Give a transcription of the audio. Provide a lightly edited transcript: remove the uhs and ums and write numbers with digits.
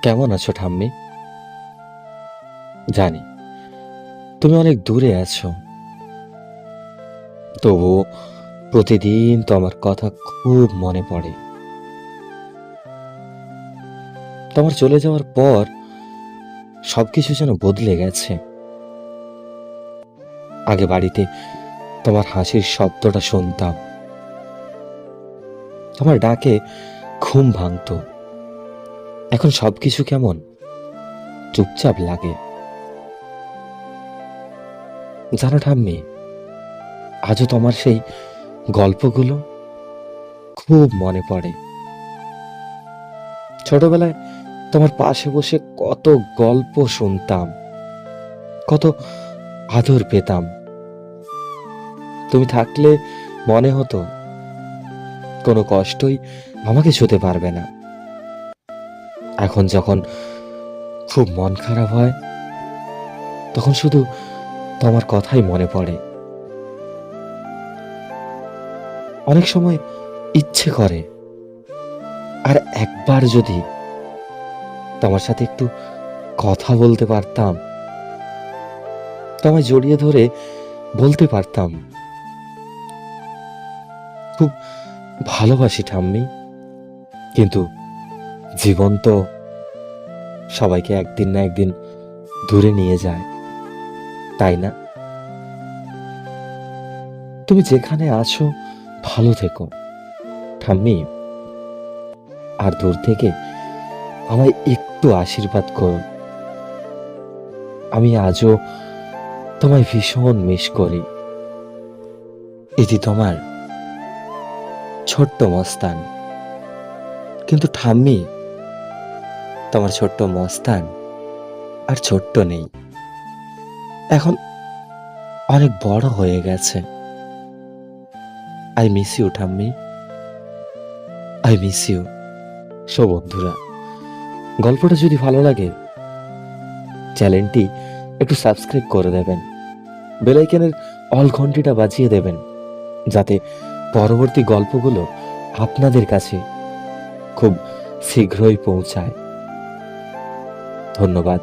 কেমন আছো ঠাম্মি? জানি তুমি অনেক দূরে আছো, তবুও প্রতিদিন তো আমার কথা খুব মনে পড়ে। তোমার চলে যাওয়ার পর সবকিছু যেন বদলে গেছে। আগে বাড়িতে তোমার হাসির শব্দটা শুনতাম, তোমার ডাকে ঘুম ভাঙতো। এখন সবকিছু কেমন চুপচাপ লাগে। জানো ঠাম্মি, আজও তোমার সেই গল্পগুলো খুব মনে পড়ে। ছোটবেলায় তোমার পাশে বসে কত গল্প শুনতাম, কত আদর পেতাম। তুমি থাকলে মনে হতো কোনো কষ্টই আমাকে ছুতে পারবে না। এখন যখন খুব মন খারাপ হয়, তখন শুধু তোমার কথাই মনে পড়ে। অনেক সময় ইচ্ছে করে আর একবার যদি তোমার সাথে একটু কথা বলতে পারতাম, তোমায় জড়িয়ে ধরে বলতে পারতাম, খুব ভালোবাসি ঠাম্মি। কিন্তু জীবন তো সবাইকে একদিন না একদিন দূরে নিয়ে যায়, তাই না? তুমি যেখানে আছো ভালো থেকো ঠাম্মি। আর দূর থেকে আমায় একটু আশীর্বাদ করো। আমি আজও তোমায় ভীষণ মিস করি। এটি তোমার ছোট্ট মস্তান। কিন্তু ঠাম্মি, তোমার ছোট্ট মস্তান আর ছোট্ট নেই, এখন অনেক বড় হয়ে গেছে। আই মিস ইউ ঠাম্মি, আই মিস ইউ। সো বন্ধুরা, গল্পটা যদি ভালো লাগে চ্যানেলটি একটু সাবস্ক্রাইব করে দেবেন, বেল আইকনের অল ঘন্টিটা বাজিয়ে দেবেন, যাতে পরবর্তী গল্পগুলো আপনাদের কাছে খুব শীঘ্রই পৌঁছায়। ধন্যবাদ।